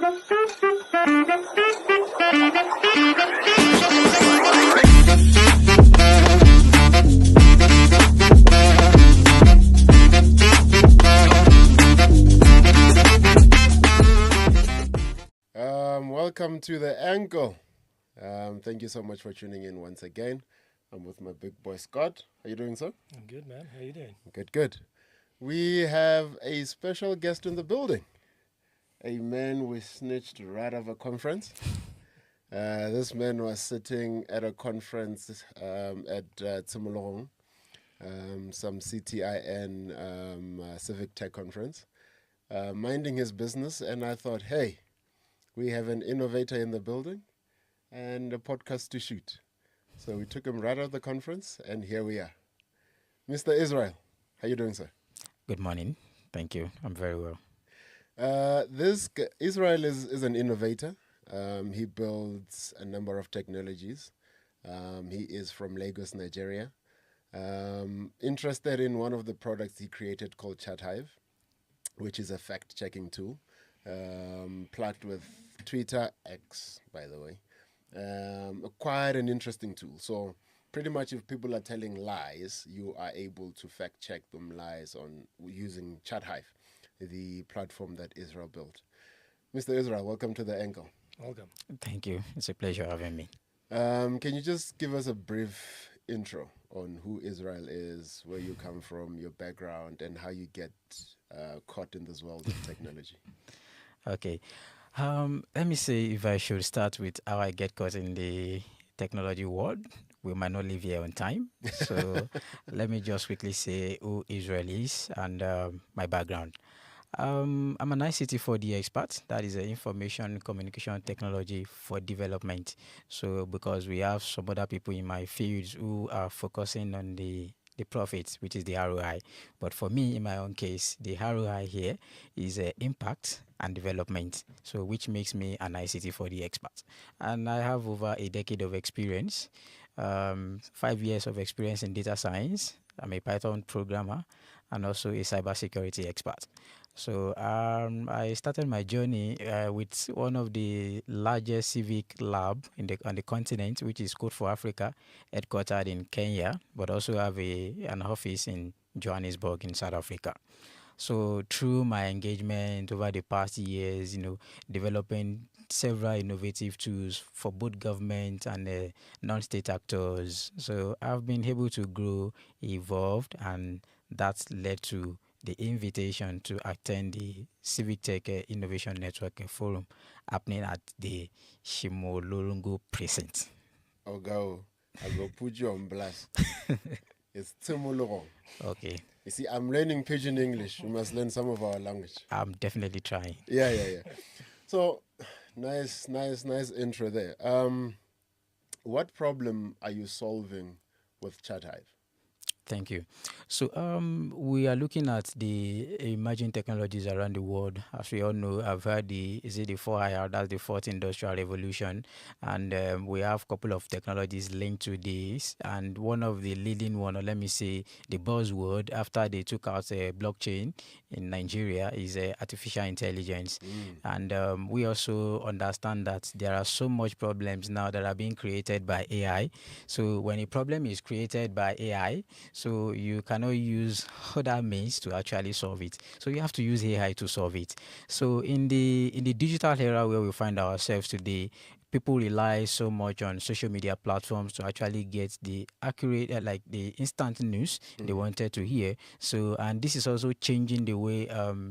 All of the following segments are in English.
Welcome to the Ankle. Thank you so much for tuning in once again. I'm with my big boy Scott. How you doing, sir? I'm good, man. How you doing? Good. We have a special guest in the building. A man we snitched right out of a conference. This man was sitting at a conference at Tsimolong, some CTIN civic tech conference, minding his business, and I thought, hey, we have an innovator in the building and a podcast to shoot. So we took him right out of the conference, and here we are. Mr. Israel, how you doing, sir? Good morning. Thank you. I'm very well. Israel is an innovator. He builds a number of technologies. He is from Lagos, Nigeria. Interested in one of the products he created called ChatVE, which is a fact-checking tool. Plugged with Twitter, X, by the way. Quite an interesting tool. So pretty much if people are telling lies, you are able to fact check them lies on using ChatVE, the platform that Israel built. Mr. Israel, welcome to the Ankle. Welcome. Thank you. It's a pleasure having me. Can you just give us a brief intro on who Israel is, where you come from, your background, and how you get caught in this world of technology? Okay. Let me see if I should start with how I get caught in the technology world. We might not live here on time. So let me just quickly say who Israel is and my background. I'm an ICT 4D expert. That is information communication technology for development. So because we have some other people in my fields who are focusing on the profits, which is the ROI. But for me, in my own case, the ROI here is impact and development, so which makes me an ICT 4D expert. And I have over a decade of experience, 5 years of experience in data science. I'm a Python programmer and also a cybersecurity expert. So I started my journey with one of the largest civic lab on the continent, which is Code for Africa, headquartered in Kenya, but also have an office in Johannesburg in South Africa. So through my engagement over the past years, developing several innovative tools for both government and non-state actors. So I've been able to grow, evolved, and that's led to the invitation to attend the Civic Tech Innovation Network Forum happening at the Shimololungu Precinct. I'll go put you on blast. It's Tsimolong. Okay. You see, I'm learning Pidgin English. We must learn some of our language. I'm definitely trying. Yeah. So, nice intro there. What problem are you solving with ChatVE? Thank you. So we are looking at the emerging technologies around the world. As we all know, I've heard the 4IR, that's the fourth industrial revolution. And we have a couple of technologies linked to this. And one of the leading one, or let me say the buzzword after they took out a blockchain in Nigeria is artificial intelligence. And we also understand that there are so much problems now that are being created by AI. So when a problem is created by AI, so you cannot use other means to actually solve it. So you have to use AI to solve it. So in the digital era where we find ourselves today, people rely so much on social media platforms to actually get the accurate, like the instant news they wanted to hear. So, and this is also changing the way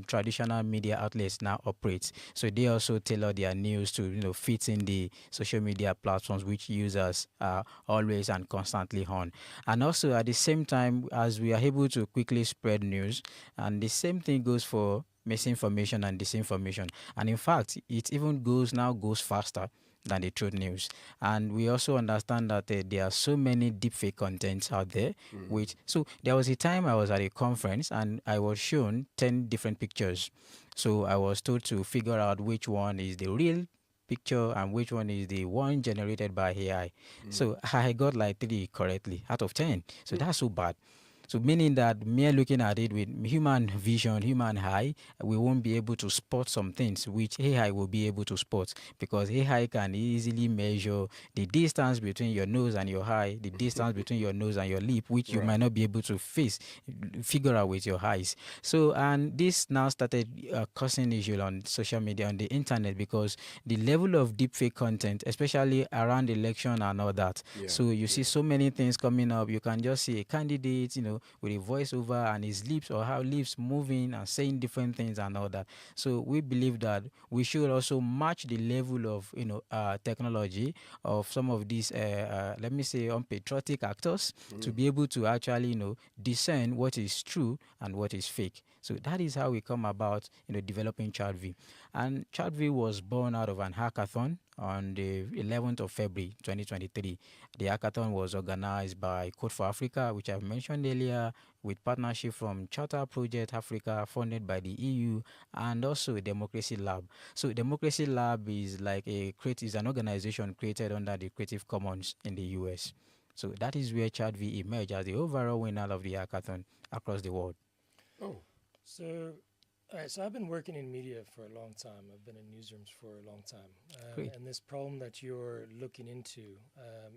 traditional media outlets now operate. So they also tailor their news to, fit in the social media platforms which users are always and constantly on. And also at the same time, as we are able to quickly spread news, and the same thing goes for misinformation and disinformation. And in fact, it even goes faster than the truth news. And we also understand that there are so many deepfake contents out there. So there was a time I was at a conference and I was shown 10 different pictures. So I was told to figure out which one is the real picture and which one is the one generated by AI. So I got like 3 correctly out of 10. So that's so bad. So meaning that mere looking at it with human vision, human eye, we won't be able to spot some things which AI will be able to spot, because AI can easily measure the distance between your nose and your eye, the distance between your nose and your lip, which you Right. might not be able to figure out with your eyes. So, and this now started causing issue on social media, on the internet, because the level of deepfake content, especially around election and all that. Yeah. So you see so many things coming up. You can just see a candidate, with a voiceover and his lips or her lips moving and saying different things and all that. So we believe that we should also match the level of technology of some of these let me say unpatriotic actors to be able to actually discern what is true and what is fake. So that is how we come about developing ChatV. And ChatV was born out of an hackathon on the 11th of February 2023. The hackathon was organized by Code for Africa, which I've mentioned earlier, with partnership from Charter Project Africa, funded by the EU, and also Democracy Lab. So Democracy Lab is like is an organization created under the Creative Commons in the US. So that is where ChatV emerged as the overall winner of the hackathon across the world. Oh, So, all right, so I've been working in media for a long time. I've been in newsrooms for a long time. Great. And this problem that you're looking into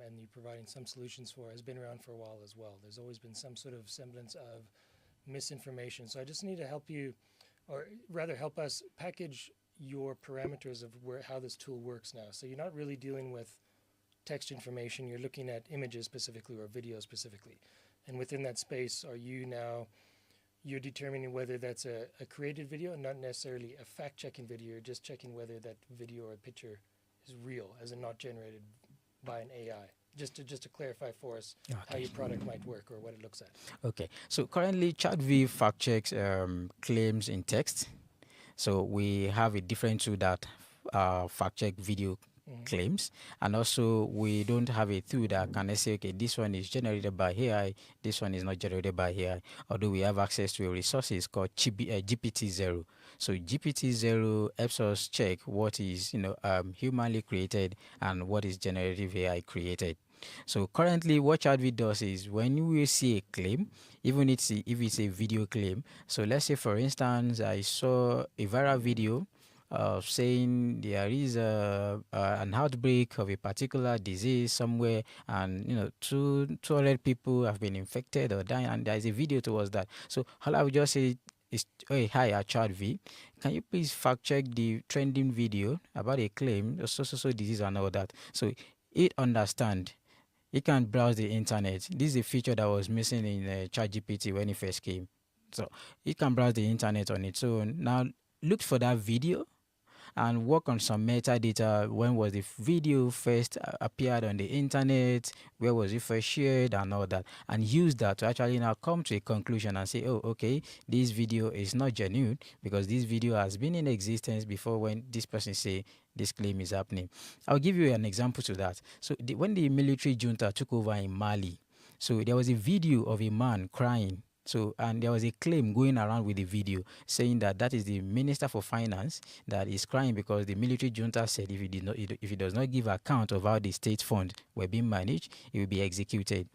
and you're providing some solutions for has been around for a while as well. There's always been some sort of semblance of misinformation. So I just need to help you, or rather help us package your parameters of how this tool works now. So you're not really dealing with text information, you're looking at images specifically or video specifically. And within that space, you're determining whether that's a created video and not necessarily a fact-checking video. You're just checking whether that video or picture is real, as in not generated by an AI. Just to clarify for us how your product might work or what it looks at. Okay. So currently, ChatV fact checks claims in text. So we have a different tool that fact check video claims, and also we don't have a tool that can say, okay, this one is generated by AI, this one is not generated by AI. Although we have access to a resources called GPT-0. So GPT-0 helps us check what is humanly created and what is generative AI created. So currently, what ChatV does is when we see a claim, even if it's a video claim. So let's say, for instance, I saw a viral video saying there is an outbreak of a particular disease somewhere, and 200 people have been infected or dying, and there is a video towards that. So all I would just say is, hey, hi, ChatV, can you please fact check the trending video about a claim of so disease and all that? So it understand. It can browse the internet. This is a feature that was missing in ChatGPT when it first came. So it can browse the internet on its own. Now look for that video and work on some metadata. When was the video first appeared on the internet? Where was it first shared and all that? And use that to actually now come to a conclusion and say, oh, okay, this video is not genuine because this video has been in existence before when this person say this claim is happening. I'll give you an example to that. So when the military junta took over in Mali, so there was a video of a man crying. So, and there was a claim going around with the video saying that is the Minister for Finance that is crying because the military junta said if he does not give account of how the state funds were being managed, he will be executed.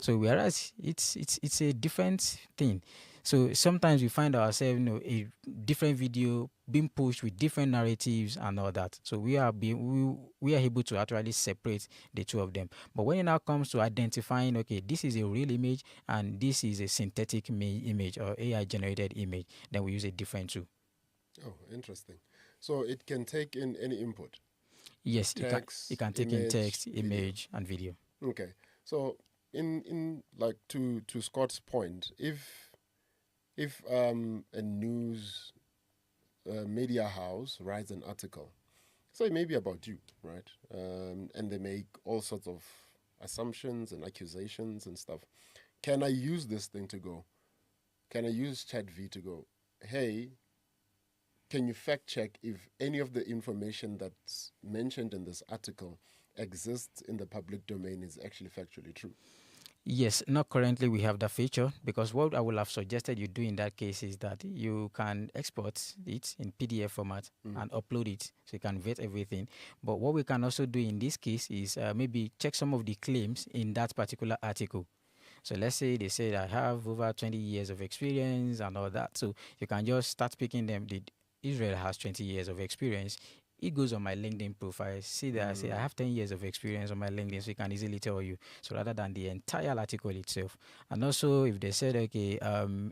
So whereas it's a different thing. So sometimes we find ourselves, a different video being pushed with different narratives and all that. So we are able to actually separate the two of them. But when it now comes to identifying, okay, this is a real image and this is a synthetic image or AI generated image, then we use a different tool. Oh, interesting. So it can take in any input. Yes, text, it can take in text, image, and video. Okay. So in like to Scott's point, if a news media house writes an article, say maybe about you, right? And they make all sorts of assumptions and accusations and stuff. Can I use this thing to go? Can I use ChatV to go, hey, can you fact check if any of the information that's mentioned in this article exists in the public domain is actually factually true? Yes, not currently we have that feature, because what I would have suggested you do in that case is that you can export it in PDF format and upload it so you can vet everything. But what we can also do in this case is maybe check some of the claims in that particular article. So let's say they said I have over 20 years of experience and all that. So you can just start picking them. Israel has 20 years of experience. It goes on my LinkedIn profile. See that I say I have 10 years of experience on my LinkedIn, so it can easily tell you. So rather than the entire article itself. And also, if they said, okay,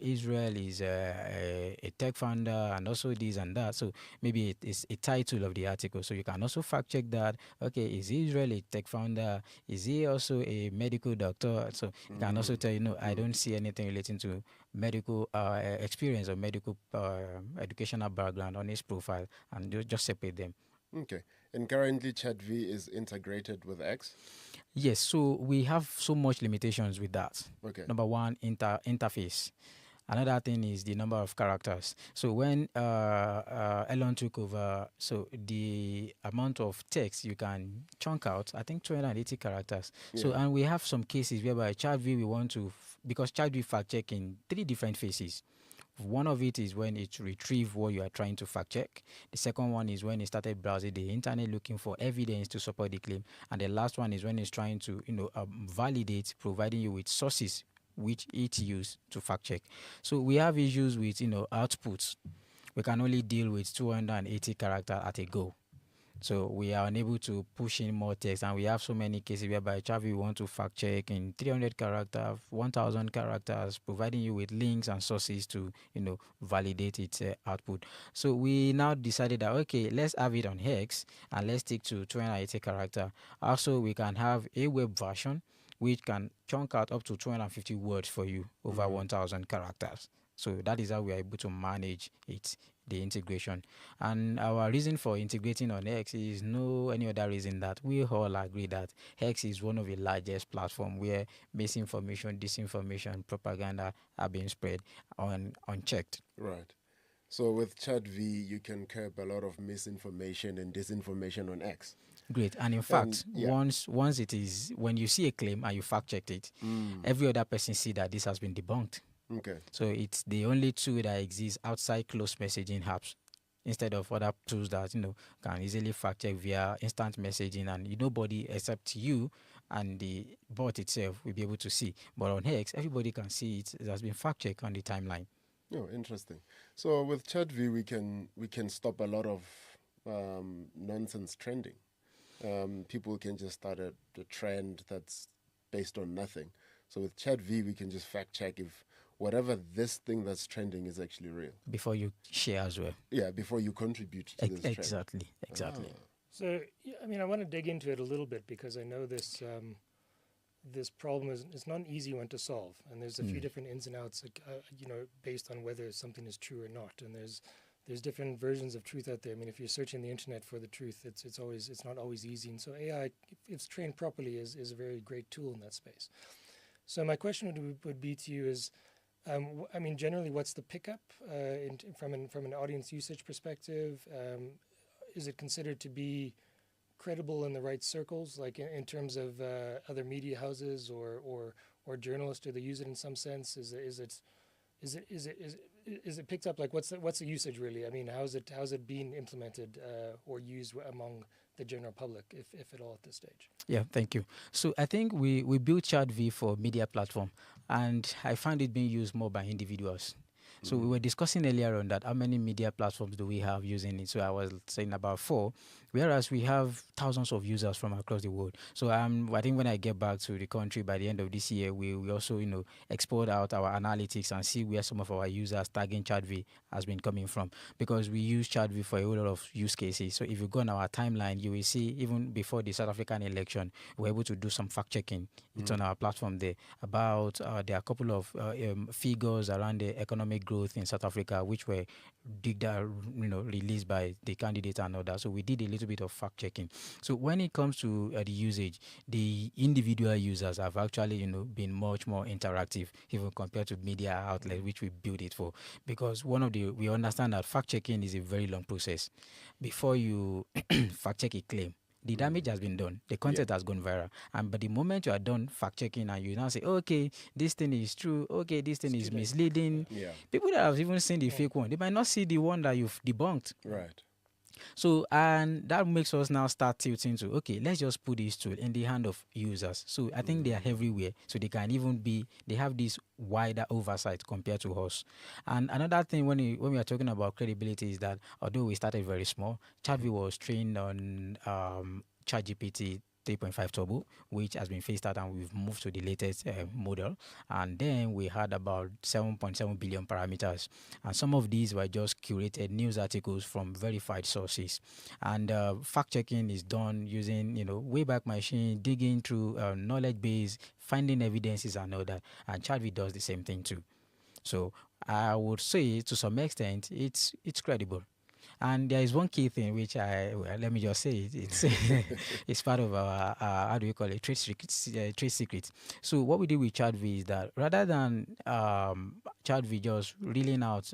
Israel is a tech founder and also this and that, so maybe it is a title of the article. So you can also fact check that. Okay, is Israel a tech founder? Is he also a medical doctor? So you can also tell, no, I don't see anything relating to medical experience or medical educational background on his profile, and you just separate them. Okay. And currently, ChatVE is integrated with X. Yes, so we have so much limitations with that. Okay. Number one, interface. Another thing is the number of characters. So when Elon took over, so the amount of text you can chunk out, I think 280 characters. Yeah. So, and we have some cases whereby ChatVE we want to, because ChatVE fact check in 3 different phases. One of it is when it retrieve what you are trying to fact check. The second one is when it started browsing the internet looking for evidence to support the claim, and the last one is when it's trying to validate, providing you with sources which it use to fact check. So we have issues with outputs. We can only deal with 280 characters at a go. So we are unable to push in more text, and we have so many cases whereby ChatVE want to fact check in 300 characters, 1,000 characters, providing you with links and sources to validate its output. So we now decided that okay, let's have it on Hex and let's stick to 280 character. Also, we can have a web version which can chunk out up to 250 words for you over 1,000 characters. So that is how we are able to manage it, the integration. And our reason for integrating on X is no any other reason that we all agree that X is one of the largest platforms where misinformation, disinformation, propaganda are being spread unchecked. Right. So with ChatVE, you can curb a lot of misinformation and disinformation on X. Great. And in fact, once it is, when you see a claim and you fact checked it, every other person see that this has been debunked. Okay. So it's the only tool that exists outside closed messaging apps, instead of other tools that can easily fact check via instant messaging, and nobody except you and the bot itself will be able to see. But on X, everybody can see it. It has been fact checked on the timeline. Oh, interesting. So with ChatVE, we can stop a lot of nonsense trending. People can just start a trend that's based on nothing. So with ChatVE, we can just fact check if whatever this thing that's trending is actually real. Before you share as well. Yeah, before you contribute to this trend. Exactly. So, I mean, I want to dig into it a little bit because I know this this problem is not an easy one to solve, and there's a few different ins and outs, based on whether something is true or not, and there's different versions of truth out there. I mean, if you're searching the internet for the truth, it's not always easy, and so AI, if it's trained properly, is a very great tool in that space. So my question would be to you is, I mean, generally, what's the pickup from an audience usage perspective? Is it considered to be credible in the right circles, like in terms of other media houses or journalists? Do they use it in some sense? Is it picked up? Like, what's the usage really? I mean, how's it being implemented or used among the general public, if at all, at this stage? Yeah, thank you. So I think we built ChatVE for media platform, and I find it being used more by individuals. So we were discussing earlier on that how many media platforms do we have using it. So I was saying about 4, whereas we have thousands of users from across the world. So I think when I get back to the country by the end of this year, we also export out our analytics and see where some of our users tagging ChatVE has been coming from, because we use ChatVE for a whole lot of use cases. So if you go on our timeline, you will see even before the South African election, we're able to do some fact checking. It's on our platform there about there are a couple of figures around the economic growth in South Africa, which were released by the candidate and all that. So we did a little bit of fact checking. So when it comes to the usage, the individual users have actually been much more interactive, even compared to media outlet, which we built it for. Because we understand that fact checking is a very long process. Before you fact check a claim, the damage has been done. The content has gone viral. And but the moment you are done fact checking and you now say, okay, this thing is true, okay, this thing is misleading. Yeah. People that have even seen the fake one, they might not see the one that you've debunked. Right. So, and that makes us now start tilting to, okay, let's just put this tool in the hand of users. So I think they are everywhere. So they can even be, they have this wider oversight compared to us. And another thing when we are talking about credibility is that although we started very small, ChatVE was trained on ChatGPT 3.5 Turbo, which has been phased out and we've moved to the latest model. And then we had about 7.7 billion parameters. And some of these were just curated news articles from verified sources. And fact checking is done using, Wayback Machine, digging through knowledge base, finding evidences and all that. And ChatVE does the same thing too. So I would say to some extent it's credible. And there is one key thing which let me just say it's it's part of our how do you call it, trade secrets. Trade secrets. So what we do with ChatV is that rather than ChatV just reeling out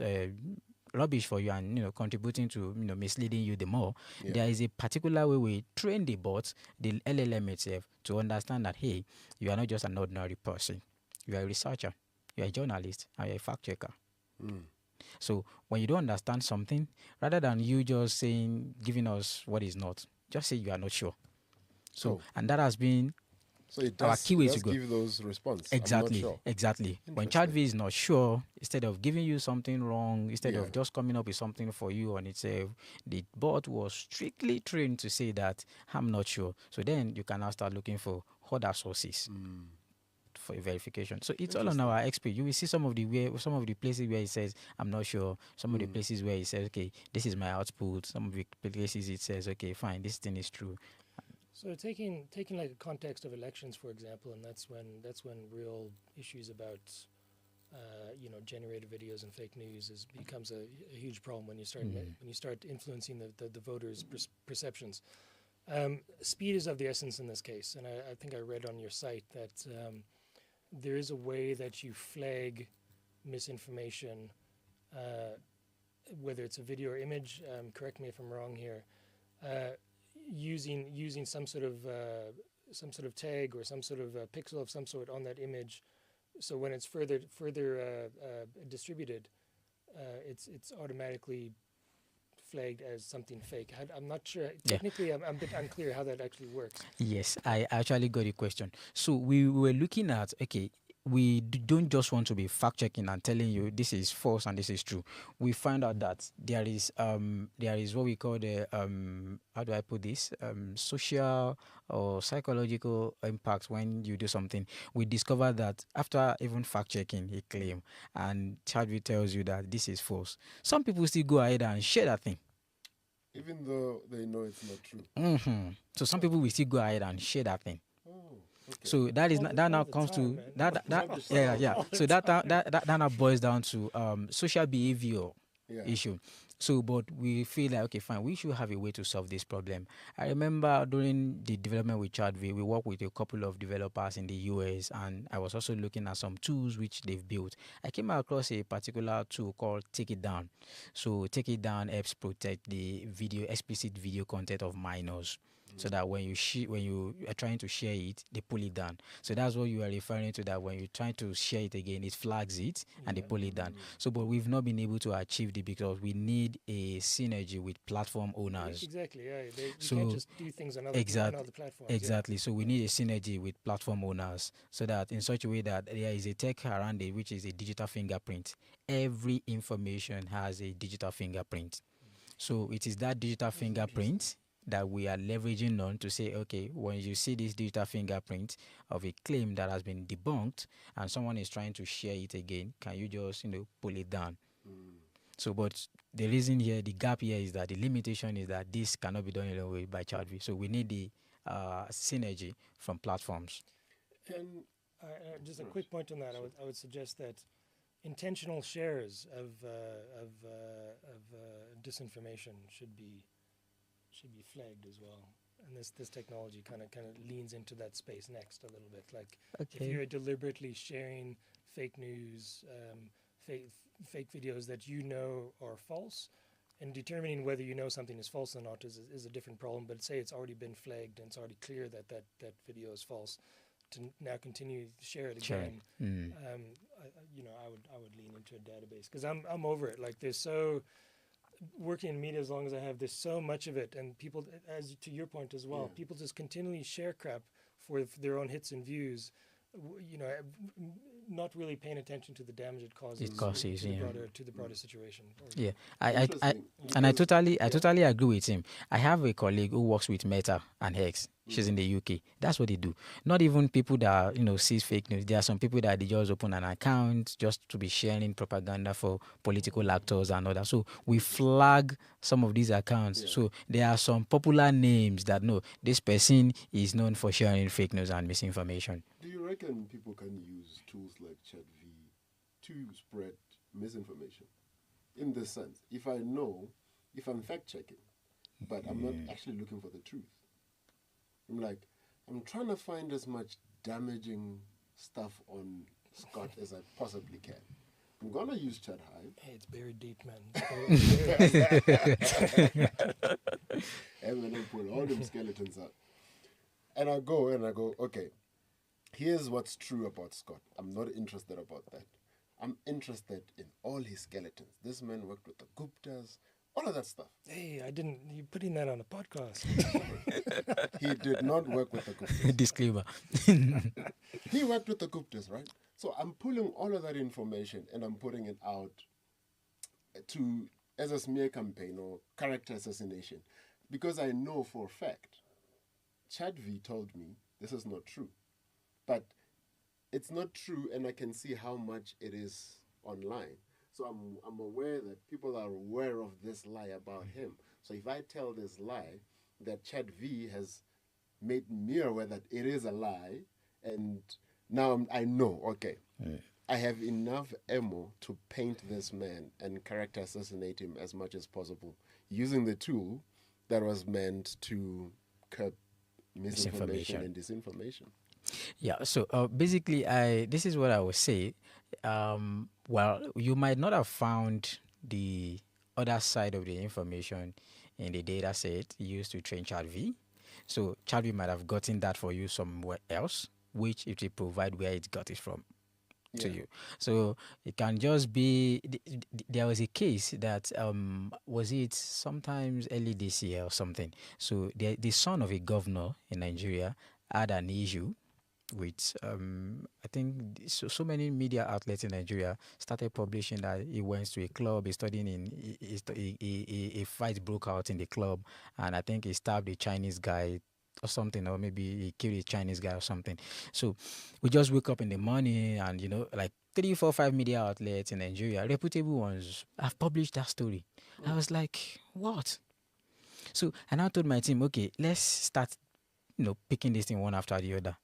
rubbish for you and contributing to misleading you the more, there is a particular way we train the bots, the LLM itself, to understand that hey, you are not just an ordinary person, you are a researcher, you are a journalist, and you are a fact checker. So when you don't understand something, rather than you just saying, giving us what is not, just say you are not sure. So, and that has been our key way to go. Give those response. Exactly, I'm not sure. exactly. When ChatV is not sure, instead of giving you something wrong, instead of just coming up with something for you on itself, the bot was strictly trained to say that I'm not sure. So then you can now start looking for other sources for verification. So it's all on our XP. You will see some of the places where it says I'm not sure. Some of the places where it says okay, this is my output. Some of the places it says okay, fine, this thing is true. So taking like a context of elections, for example, and that's when real issues about generated videos and fake news becomes a huge problem when you start influencing the voters' perceptions. Speed is of the essence in this case, and I think I read on your site that there is a way that you flag misinformation, whether it's a video or image. Correct me if I'm wrong here. Using some sort of tag or some sort of pixel of some sort on that image, so when it's further distributed, it's automatically flagged as something fake. I'm not sure. Technically, I'm a bit unclear how that actually works. Yes, I actually got a question. So we were looking at, okay, we don't just want to be fact checking and telling you this is false and this is true. We find out that there is what we call the how do I put this, social or psychological impact when you do something. We discover that after even fact checking a claim and ChatGPT tells you that this is false, some people still go ahead and share that thing. Even though they know it's not true. So some people will still go ahead and share that thing. Okay. So that is that now comes to that So that now boils down to social behavior issue. So, but we feel like okay, fine, we should have a way to solve this problem. I remember during the development with ChatV, we worked with a couple of developers in the US, and I was also looking at some tools which they've built. I came across a particular tool called Take It Down. So, Take It Down helps protect the explicit video content of minors. So that when you are trying to share it, they pull it down. So that's what you are referring to. That when you try to share it again, it flags it and they pull it down. So, but we've not been able to achieve it because we need a synergy with platform owners. Exactly. Yeah. You can't just do things on other platforms. Exactly. So we need a synergy with platform owners so that in such a way that there is a tech around it, which is a digital fingerprint. Every information has a digital fingerprint. So it is that digital fingerprint that we are leveraging on to say, okay, when you see this digital fingerprint of a claim that has been debunked and someone is trying to share it again, can you just, pull it down? So, but the reason here, the gap here is that the limitation is that this cannot be done alone by ChatV. So we need the synergy from platforms. And just a quick point on that, I would suggest that intentional shares of disinformation should be flagged as well, and this technology kind of leans into that space next a little bit. Like if you're deliberately sharing fake news, fake videos that are false, and determining whether something is false or not is a different problem. But say it's already been flagged and it's already clear that video is false, to now continue to share it again. I would lean into a database because I'm over it. Like there's so working in media as long as I have, there's so much of it, and people, as to your point as well, Yeah. people just continually share crap for their own hits and views. You know, not really paying attention to the damage it causes, It causes, to the yeah. broader situation. Yeah, I Interesting. and I Because, totally agree with him. I have a colleague who works with Meta and Hex. She's in the UK. That's what they do. Not even people that sees fake news. There are some people that they just open an account just to be sharing propaganda for political actors and all that. So we flag some of these accounts. Yeah. So there are some popular names that no, this person is known for sharing fake news and misinformation. do you reckon people can use tools like ChatVE to spread misinformation? In this sense, if I'm fact checking, but I'm not actually looking for the truth, I'm trying to find as much damaging stuff on Scott as I possibly can. I'm gonna use ChatHive. Hey, it's buried deep, man. And then I pull all them skeletons out. And I go, okay, here's what's true about Scott. I'm not interested about that. I'm interested in all his skeletons. This man worked with the Guptas, all of that stuff. Hey, you putting that on a podcast. He did not work with the Guptas. Disclaimer. He worked with the Guptas, right? So I'm pulling all of that information and I'm putting it out as a smear campaign or character assassination, because I know for a fact, ChatVE told me this is not true. But it's not true, and I can see how much it is online. So I'm aware that people are aware of this lie about him. So if I tell this lie, that ChatVE has made me aware that it is a lie, and now I know, okay, I have enough ammo to paint this man and character assassinate him as much as possible using the tool that was meant to curb misinformation and disinformation. Yeah, so basically, this is what I would say. Well, you might not have found the other side of the information in the data set used to train ChatV. So ChatV might have gotten that for you somewhere else, which it will provide where it got it from to Yeah. you. So it can just be there was a case that was it sometimes early this year or something. So the son of a governor in Nigeria had an issue with I think so many media outlets in Nigeria started publishing that he went to a club, he's studying in a fight broke out in the club, and I think he stabbed a Chinese guy or something, or maybe he killed a Chinese guy or something. So we just wake up in the morning and like 3, 4, 5 media outlets in Nigeria, reputable ones, have published that story. I was like, what? So and I told my team, okay, let's start picking this thing one after the other.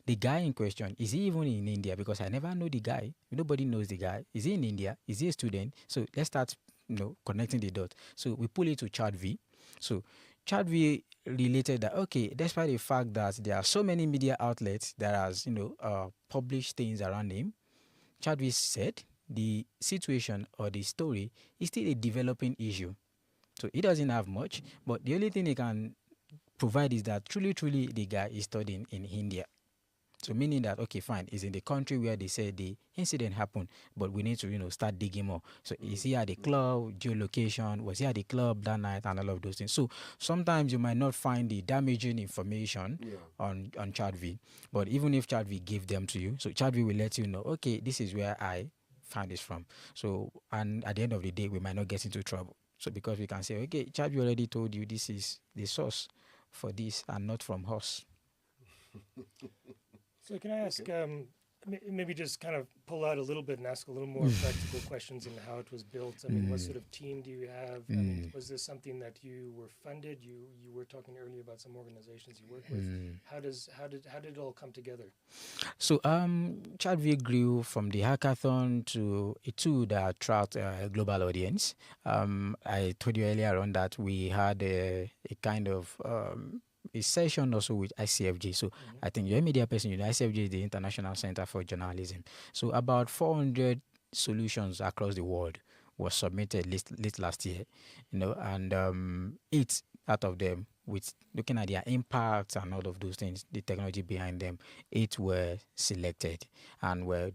The guy in question, is he even in India? Because I never know the guy. Nobody knows the guy. Is he in India? Is he a student? So let's start, connecting the dots. So we pull it to ChatV. So ChatV related that, okay, despite the fact that there are so many media outlets that has, published things around him, ChatV said the situation or the story is still a developing issue. So he doesn't have much, but the only thing he can provide is that truly, truly the guy is studying in India. So meaning that, okay, fine, is in the country where they said the incident happened, but we need to, start digging more. So is he at the club, geolocation, was he at the club that night, and all of those things. So sometimes you might not find the damaging information on ChatV, but even if ChatV gave them to you, so ChatV will let you know, okay, this is where I found this from. So, and at the end of the day, we might not get into trouble. So because we can say, okay, ChatV already told you this is the source for this and not from us. So can I ask, maybe just kind of pull out a little bit and ask a little more practical questions in how it was built? I mean, what sort of team do you have? I mean, was this something that you were funded? You were talking earlier about some organizations you work with. How did it all come together? So ChatV grew from the hackathon to a tool that attract a global audience. I told you earlier on that we had a kind of a session also with ICFJ. So I think you're a media person, ICFJ is the International Center for Journalism. So about 400 solutions across the world was submitted late last year, and 8 out of them with looking at their impact and all of those things, the technology behind them, 8 were selected and were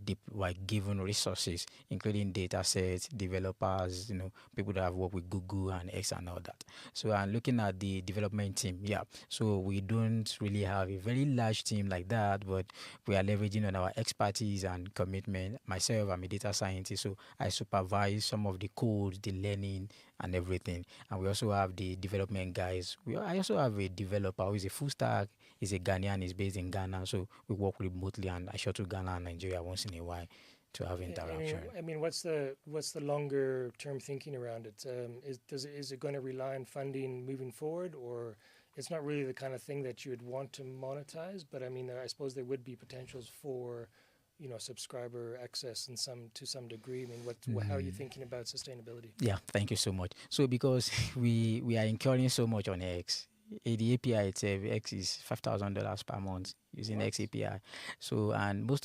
given resources, including data sets, developers, people that have worked with Google and X and all that. So I'm looking at the development team. Yeah. So we don't really have a very large team like that, but we are leveraging on our expertise and commitment. Myself, I'm a data scientist, so I supervise some of the code, the learning, and everything. And we also have the development guys. I also have a developer who is a full stack. He's a Ghanaian. He's based in Ghana, so we work remotely, and I shuttle Ghana and Nigeria once in a while to have interaction. I mean, what's the longer term thinking around it? Is it going to rely on funding moving forward, or it's not really the kind of thing that you would want to monetize? But I mean, I suppose there would be potentials for subscriber access to some degree. I mean, how are you thinking about sustainability? Yeah, thank you so much. So because we are incurring so much on X, the API itself, X is $5,000 per month using X API. So and most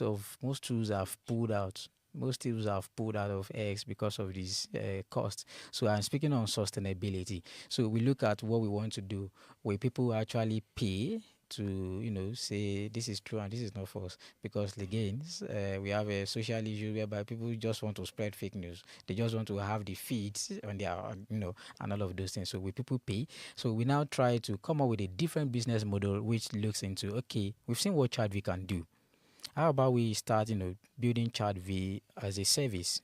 tools have pulled out. Most tools have pulled out of X because of these costs. So I'm speaking on sustainability. So we look at what we want to do, where people actually pay to say this is true and this is not false, because again we have a social issue whereby people just want to spread fake news. They just want to have the feeds on their and all of those things. So we people pay. So we now try to come up with a different business model which looks into, okay, we've seen what ChatVE can do. How about we start building ChatVE as a service?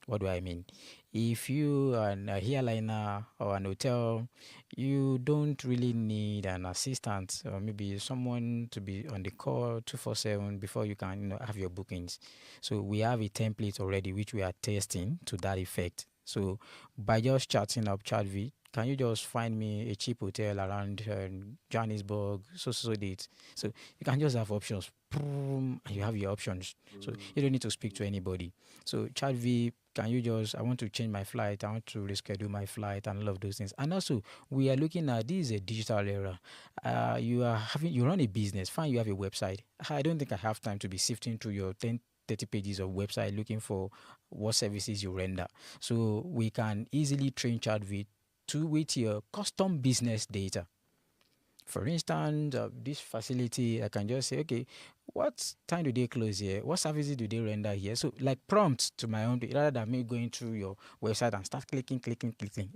What do I mean? If you are a airliner or an hotel, you don't really need an assistant or maybe someone to be on the call 24/7 before you can have your bookings. So we have a template already which we are testing to that effect. So by just chatting up ChatVE, can you just find me a cheap hotel around Johannesburg, so date? So you can just have options, boom, and you have your options. So you don't need to speak to anybody. So ChatVE, can you just, I want to change my flight, I want to reschedule my flight and all of those things. And also, we are looking at, this is a digital era. You run a business, fine, you have a website. I don't think I have time to be sifting through your 30 pages of website looking for what services you render. So we can easily train ChatVE with your custom business data. For instance, this facility, I can just say, okay, what time do they close here? What services do they render here? So like prompts to my own, rather than me going through your website and start clicking.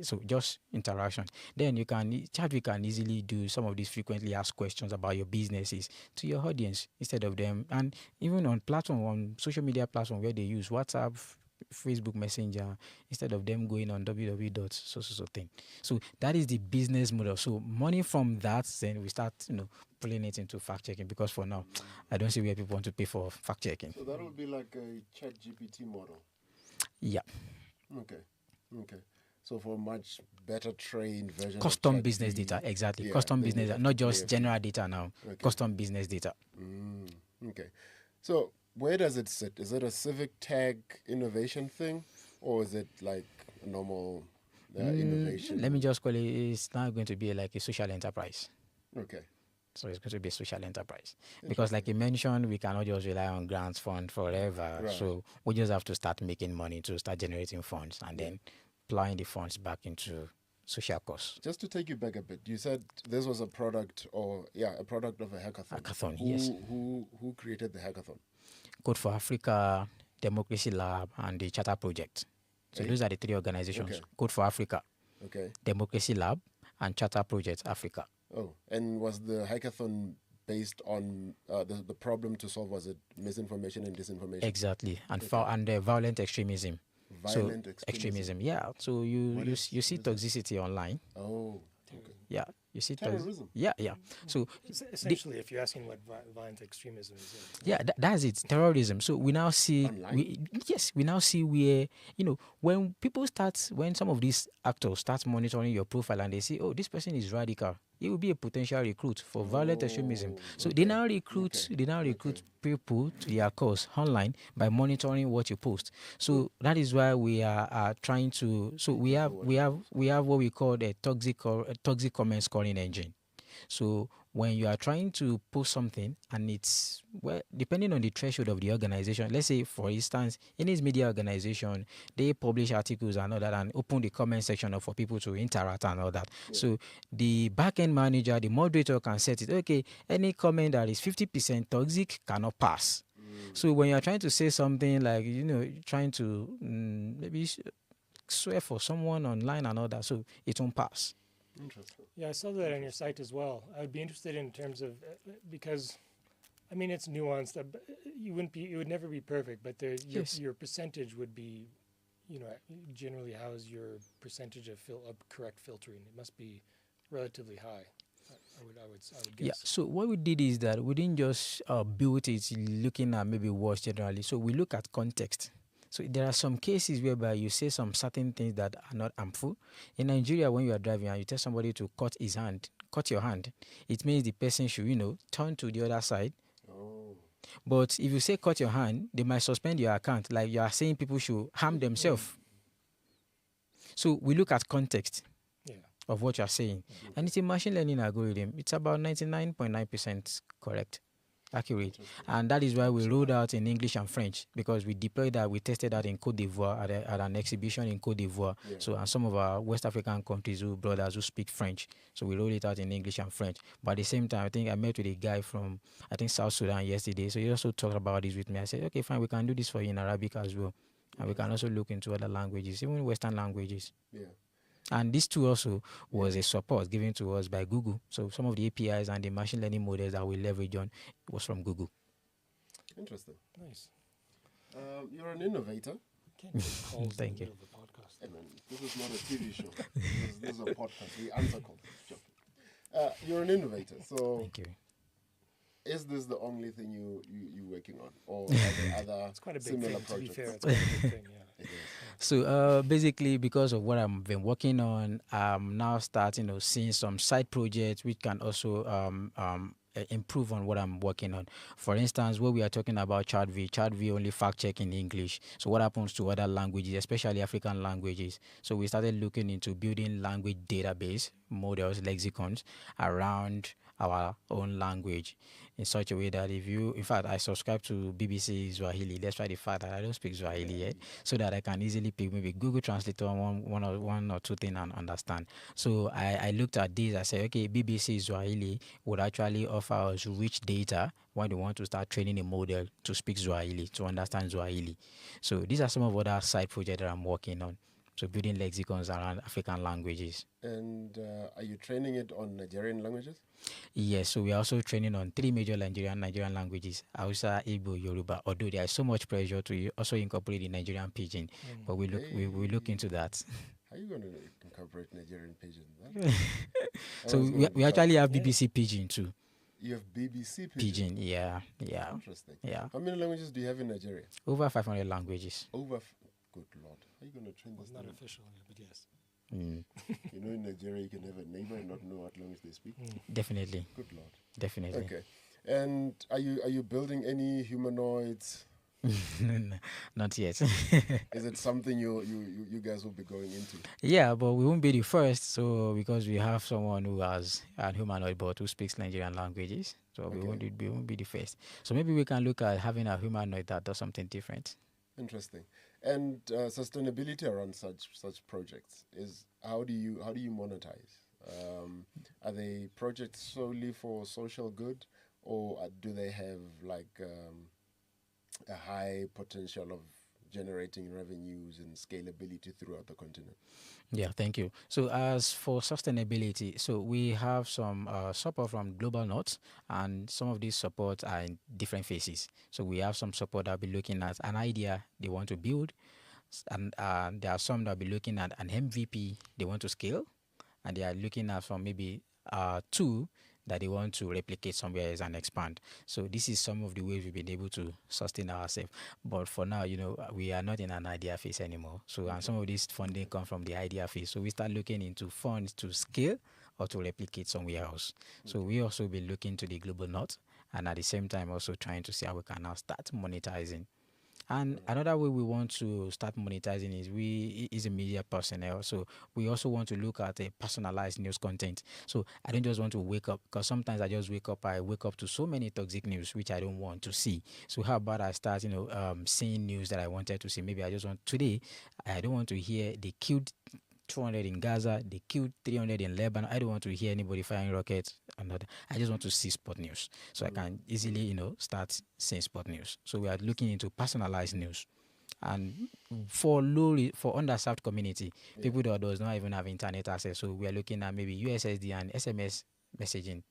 So just interaction. Then ChatGPT can easily do some of these frequently asked questions about your businesses to your audience instead of them. And even on social media platform where they use WhatsApp, Facebook Messenger, instead of them going on www. So thing. So that is the business model. So money from that, then we start pulling it into fact checking, because for now I don't see where people want to pay for fact checking. So that would be like a ChatGPT model. Yeah. Okay. So for a much better trained version custom of business data, exactly. Yeah, custom business, not just general data now. Okay. Custom business data. Okay. So where does it sit? Is it a civic tag innovation thing, or is it like a normal innovation? Let me just call it, it's now going to be like a social enterprise. Okay. So it's going to be a social enterprise. Because like you mentioned, we cannot just rely on grants fund forever. Right. So we just have to start making money to start generating funds and then applying the funds back into social costs. Just to take you back a bit, you said this was a product of a hackathon. Hackathon, yes. Who created the hackathon? Code for Africa, Democracy Lab, and the Charter Project. So those are the 3 organizations. Okay. Code for Africa, okay, Democracy Lab, and Charter Project Africa. Oh, and was the hackathon based on the problem to solve? Was it misinformation and disinformation? Exactly, and violent extremism. Violent extremism. Yeah. So you see toxicity online. Oh. Okay. Yeah. You see terrorism. Yeah. So essentially, if you're asking what violent extremism is, that's it. Terrorism. So we now see, we now see where when some of these actors start monitoring your profile and they see, oh, this person is radical, he will be a potential recruit for violent extremism. So they now recruit people to their cause online by monitoring what you post. So that is why we are trying to. So we have what we call a toxic comment scoring engine. So when you are trying to post something and it's, well, depending on the threshold of the organization, let's say for instance in this media organization, they publish articles and all that and open the comment section up for people to interact and all that. Yeah. So the backend manager, the moderator can set it, okay, any comment that is 50% toxic cannot pass. So when you're trying to say something like, trying to maybe swear for someone online and all that, so it won't pass. Interesting. Yeah, I saw that on your site as well. I would be interested in terms of because, I mean, it's nuanced. You wouldn't be, it would never be perfect, but Yes. your percentage would be, generally how is your percentage of correct filtering? It must be relatively high. I would Yeah. guess. So what we did is that we didn't just build it looking at maybe words generally. So we look at context. So there are some cases whereby you say some certain things that are not harmful. In Nigeria, when you are driving and you tell somebody to cut your hand, it means the person should, turn to the other side. Oh. But if you say cut your hand, they might suspend your account. Like you are saying people should harm themselves. So we look at context of what you're saying. And it's a machine learning algorithm. It's about 99.9% correct, accurate. And that is why we rolled out in English and French, because we deployed that, we tested that in Cote d'Ivoire at an exhibition in Cote d'Ivoire. Yeah. So, and some of our West African countries brothers who speak French. So we rolled it out in English and French. But at the same time, I think I met with a guy from, I think, South Sudan yesterday. So he also talked about this with me. I said, okay, fine, we can do this for you in Arabic as well. And we can also look into other languages, even Western languages. Yeah. And this too also was a support given to us by Google. So some of the APIs and the machine learning models that we leverage on was from Google. Interesting. Nice. You're an innovator. Can't get calls Thank in you. the middle of the podcast. Hey man, this is not a TV show. This is a podcast. We answer calls. Joking. You're an innovator. So Thank you. is this the only thing you working on, or are there other It's quite a big similar thing. projects? To be fair, it's quite a big thing. Yeah. It is. So basically, because of what I've been working on, I'm now starting to see some side projects which can also improve on what I'm working on. For instance, where we are talking about ChatVE only fact check in English. So what happens to other languages, especially African languages? So we started looking into building language database models, lexicons around our own language in such a way that in fact, I subscribe to BBC Swahili. That's why the fact that I don't speak Swahili yet, so that I can easily pick maybe Google Translator on one or two things and understand. So I looked at this. I said, okay, BBC Swahili would actually offer us rich data when we want to start training a model to speak Swahili, to understand Swahili. So these are some of other side projects that I'm working on. So building lexicons around African languages. And are you training it on Nigerian languages? Yes, so we are also training on 3 major Nigerian languages: Hausa, Igbo, Yoruba. Although there is so much pressure to also incorporate the Nigerian pidgin, but we look into that. How are you going to incorporate Nigerian pidgin? So we actually have BBC pidgin too. You have BBC Pidgin, yeah. Interesting. Yeah. How many languages do you have in Nigeria? Over 500 languages. Good Lord. How are you going to train this? Not official, but yes. You know, in Nigeria, you can have a neighbor and not know what language they speak. Definitely. Good Lord. Definitely. Okay. And are you building any humanoids? Not yet. Is it something you guys will be going into? Yeah, but we won't be the first. So because we have someone who has a humanoid bot who speaks Nigerian languages, so we won't be the first. So maybe we can look at having a humanoid that does something different. Interesting. And sustainability around such projects is how do you monetize? Are they projects solely for social good, or do they have like a high potential of generating revenues and scalability throughout the continent? Yeah, thank you. So as for sustainability, so we have some support from Global North, and some of these supports are in different phases. So we have some support that will be looking at an idea they want to build, and there are some that will be looking at an MVP they want to scale, and they are looking at from maybe two that they want to replicate somewhere else and expand. So this is some of the ways we've been able to sustain ourselves. But for now, we are not in an idea phase anymore. So and some of this funding come from the idea phase. So we start looking into funds to scale or to replicate somewhere else. So we also been looking to the global north, and at the same time also trying to see how we can now start monetizing And another way we want to start monetizing is we is a media personnel. So we also want to look at a personalized news content. So I don't just want to wake up, because sometimes I wake up to so many toxic news which I don't want to see. So how about I start, seeing news that I wanted to see? Maybe today I don't want to hear they killed 200 in Gaza, they killed 300 in Lebanon. I don't want to hear anybody firing rockets. I just want to see sport news. So I can easily, start seeing sport news. So we are looking into personalized news. And for for underserved community, people that does not even have internet access. So we are looking at maybe USSD and SMS messaging.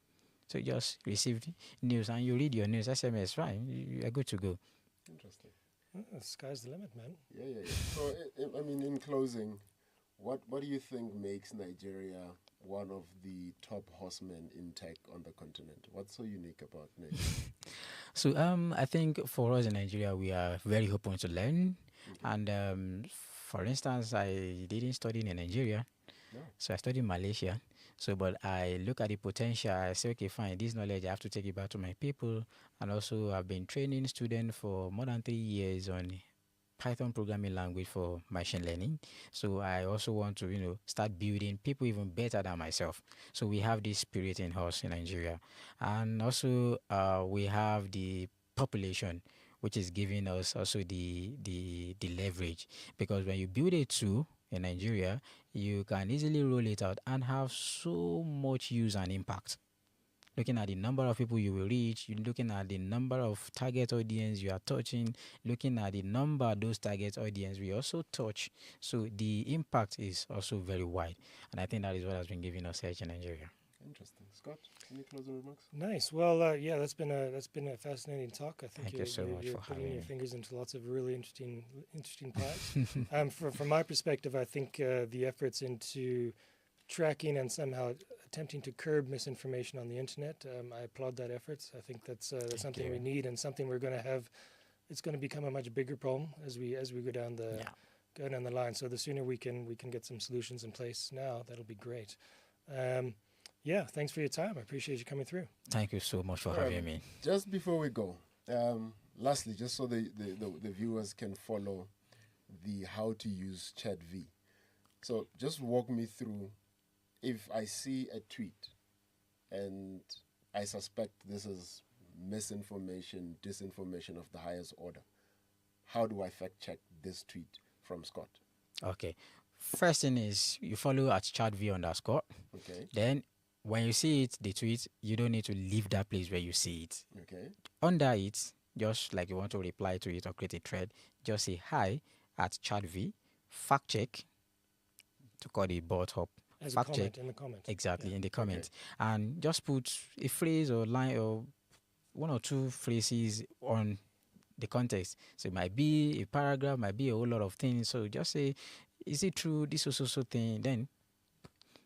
So you just receive news and you read your news, SMS, fine. You are good to go. Interesting. The sky's the limit, man. Yeah. So, I mean, in closing, what do you think makes Nigeria one of the top horsemen in tech on the continent? What's so unique about Nigeria? So I think for us in Nigeria, we are very open to learn. And for instance, I didn't study in Nigeria, so I studied in Malaysia. So, but I look at the potential. I say, okay, fine, this knowledge I have to take it back to my people. And also, I've been training students for more than 3 years on Python programming language for machine learning. So I also want to, start building people even better than myself. So we have this spirit in us in Nigeria. And also we have the population, which is giving us also the leverage. Because when you build a tool in Nigeria, you can easily roll it out and have so much use and impact. Looking at the number of people you will reach, you're looking at the number of target audience you are touching, looking at the number of those target audience we also touch. So the impact is also very wide. And I think that is what has been giving us edge in Nigeria. Interesting. Scott, any closing remarks? Nice. Well, yeah, that's been a fascinating talk. I think Thank you so much you're for putting having your me. fingers into lots of really interesting parts. From my perspective, I think the efforts into tracking and somehow attempting to curb misinformation on the internet, I applaud that efforts. I think that's something we need and something we're going to have. It's going to become a much bigger problem as we go down the line. So the sooner we can get some solutions in place now, that'll be great. Yeah, thanks for your time. I appreciate you coming through. Thank you so much for having me. Just before we go, lastly, just so the viewers can follow the how to use ChatVE. So just walk me through, if I see a tweet and I suspect this is misinformation, disinformation of the highest order, how do I fact check this tweet from Scott? Okay. First thing is you follow at ChatVE_. Okay. Then when you see it, the tweet, you don't need to leave that place where you see it. Okay. Under it, just like you want to reply to it or create a thread, just say hi at ChatVE, fact check, to call the bot up. As fact a comment check. in the comment. Exactly, in the comment. Okay. And just put a phrase or line or one or two phrases on the context. So it might be a paragraph, might be a whole lot of things. So just say, is it true, this so thing? Then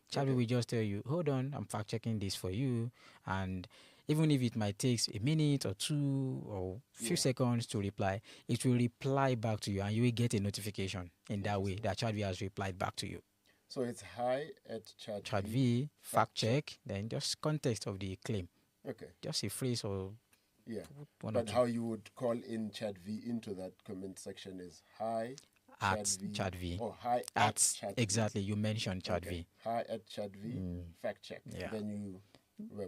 ChatVE will just tell you, hold on, I'm fact checking this for you. And even if it might take a minute or two or few seconds to reply, it will reply back to you and you will get a notification in that way that ChatVE has replied back to you. So it's hi at ChatVE, fact check, then just context of the claim. Okay. Just a phrase or but how you would call in ChatVE into that comment section is hi at ChatVE. Or hi at ChatVE. Exactly, you mentioned ChatVE. Okay. Hi at ChatVE, fact check. Yeah. Then you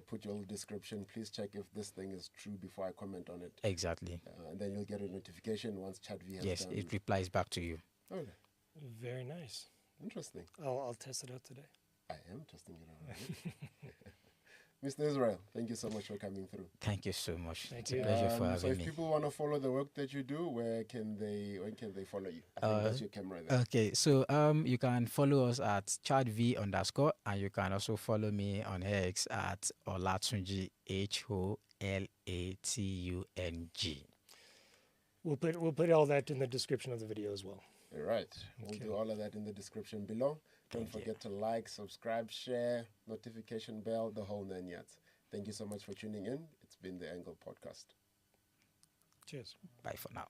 put your description. Please check if this thing is true before I comment on it. Exactly. And then you'll get a notification once ChatVE has done. Yes, it replies back to you. Okay. Very nice. Interesting. I'll test it out today. I am testing it out. Right? Mr. Israel, thank you so much for coming through. Thank you so much. Thank It's you. a pleasure for having so if me. people want to follow the work that you do, when can they follow you? I think that's your camera there. Okay, so you can follow us at ChatVE_, and you can also follow me on X at Olatunji, HOLATUNG. We'll put all that in the description of the video as well. All right. We'll do all of that in the description below. Don't forget to like, subscribe, share, notification bell, the whole 9 yards. Thank you so much for tuning in. It's been the Angle Podcast. Cheers. Bye for now.